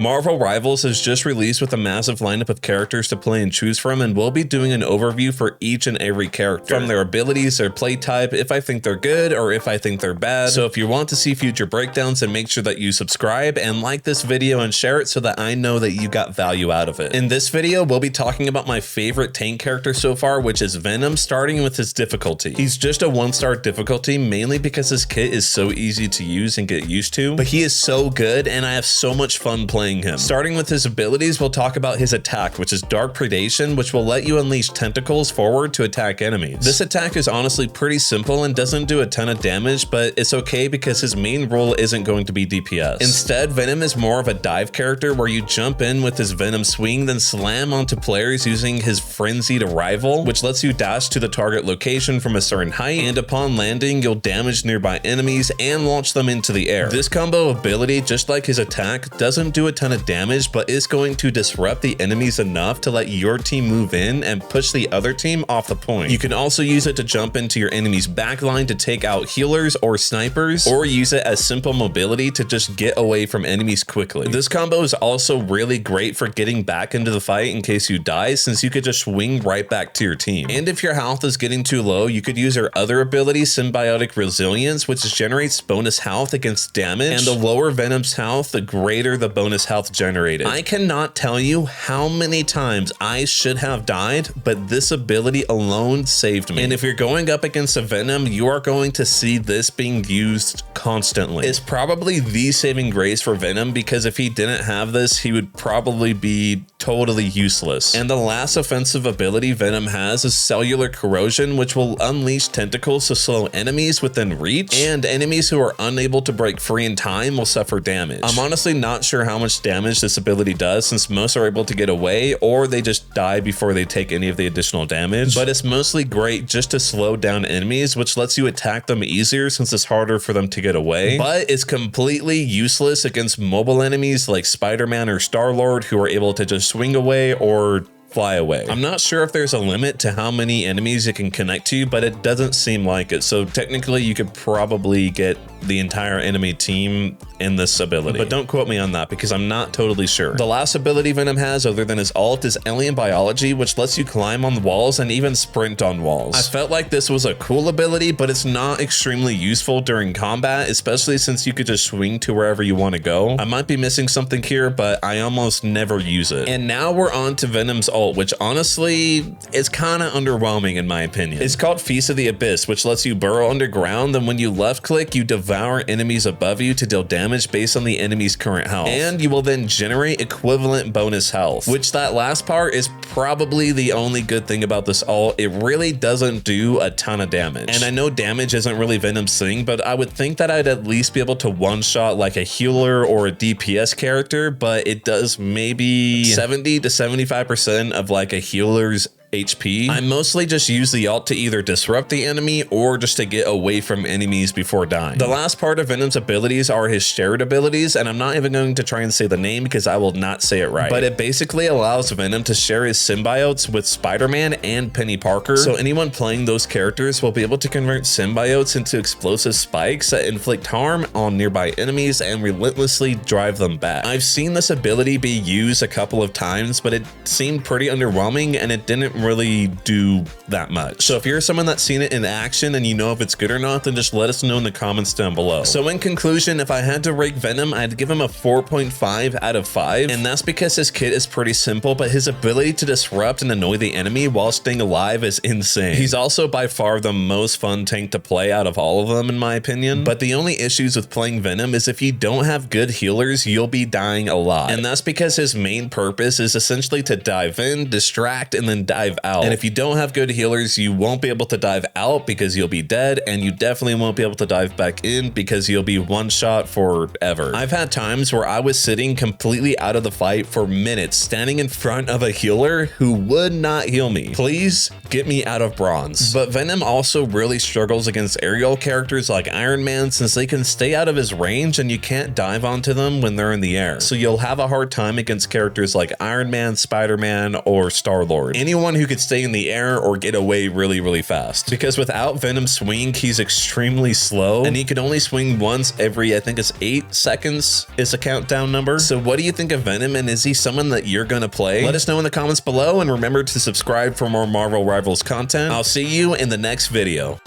Marvel Rivals has just released with a massive lineup of characters to play and choose from, and we'll be doing an overview for each and every character, from their abilities, their play type, if I think they're good or if I think they're bad. So if you want to see future breakdowns, then make sure that you subscribe and like this video and share it so that I know that you got value out of it. In this video, we'll be talking about my favorite tank character so far, which is Venom, starting with his difficulty. He's just a 1-star difficulty, mainly because his kit is so easy to use and get used to, but he is so good and I have so much fun playing him. Starting with his abilities, we'll talk about his attack, which is Dark Predation, which will let you unleash tentacles forward to attack enemies. This attack is honestly pretty simple and doesn't do a ton of damage, but it's okay because his main role isn't going to be DPS. Instead, Venom is more of a dive character where you jump in with his Venom swing, then slam onto players using his Frenzied Arrival, which lets you dash to the target location from a certain height, and upon landing, you'll damage nearby enemies and launch them into the air. This combo ability, just like his attack, doesn't do a ton of damage, but is going to disrupt the enemies enough to let your team move in and push the other team off the point. You can also use it to jump into your enemy's backline to take out healers or snipers, or use it as simple mobility to just get away from enemies quickly. This combo is also really great for getting back into the fight in case you die, since you could just swing right back to your team. And if your health is getting too low, you could use your other ability, Symbiotic Resilience, which generates bonus health against damage, and the lower Venom's health, the greater the bonus health generated. I cannot tell you how many times I should have died, but this ability alone saved me. And if you're going up against a Venom, you are going to see this being used constantly. It's probably the saving grace for Venom, because if he didn't have this, he would probably be totally useless. And the last offensive ability Venom has is Cellular Corrosion, which will unleash tentacles to slow enemies within reach, and enemies who are unable to break free in time will suffer damage. I'm honestly not sure how much damage this ability does, since most are able to get away or they just die before they take any of the additional damage, but it's mostly great just to slow down enemies, which lets you attack them easier since it's harder for them to get away, but it's completely useless against mobile enemies like Spider-Man or Star-Lord, who are able to just swing away or fly away. I'm not sure if there's a limit to how many enemies it can connect to, but it doesn't seem like it. So technically you could probably get the entire enemy team in this ability, but don't quote me on that because I'm not totally sure. The last ability Venom has other than his ult is Alien Biology, which lets you climb on the walls and even sprint on walls. I felt like this was a cool ability, but it's not extremely useful during combat, especially since you could just swing to wherever you want to go. I might be missing something here, but I almost never use it. And now we're on to Venom's ult, which honestly is kind of underwhelming in my opinion. It's called Feast of the Abyss, which lets you burrow underground, and when you left click, you devour enemies above you to deal damage based on the enemy's current health. And you will then generate equivalent bonus health, which that last part is probably the only good thing about this ult. It really doesn't do a ton of damage. And I know damage isn't really Venom's thing, but I would think that I'd at least be able to one-shot like a healer or a DPS character, but it does maybe 70 to 75% of like a healer's HP. I mostly just use the ult to either disrupt the enemy or just to get away from enemies before dying. The last part of Venom's abilities are his shared abilities, and I'm not even going to try and say the name because I will not say it right. But it basically allows Venom to share his symbiotes with Spider-Man and Penny Parker, so anyone playing those characters will be able to convert symbiotes into explosive spikes that inflict harm on nearby enemies and relentlessly drive them back. I've seen this ability be used a couple of times, but it seemed pretty underwhelming and it didn't really do that much. So if you're someone that's seen it in action and you know if it's good or not, then just let us know in the comments down below. So in conclusion, if I had to rate Venom, I'd give him a 4.5 out of 5, and that's because his kit is pretty simple, but his ability to disrupt and annoy the enemy while staying alive is insane. He's also by far the most fun tank to play out of all of them in my opinion, but the only issues with playing Venom is if you don't have good healers, you'll be dying a lot, and that's because his main purpose is essentially to dive in, distract, and then dive out. And if you don't have good healers, you won't be able to dive out because you'll be dead, and you definitely won't be able to dive back in because you'll be one shot forever. I've had times where I was sitting completely out of the fight for minutes, standing in front of a healer who would not heal me. Please get me out of bronze. But Venom also really struggles against aerial characters like Iron Man, since they can stay out of his range and you can't dive onto them when they're in the air. So you'll have a hard time against characters like Iron Man, Spider-Man, or Star-Lord. Anyone who could stay in the air or get away really fast. Because without Venom's swing, he's extremely slow, and he can only swing once every, I think it's 8 seconds is a countdown number. So what do you think of Venom, and is he someone that you're gonna play? Let us know in the comments below, and remember to subscribe for more Marvel Rivals content. I'll see you in the next video.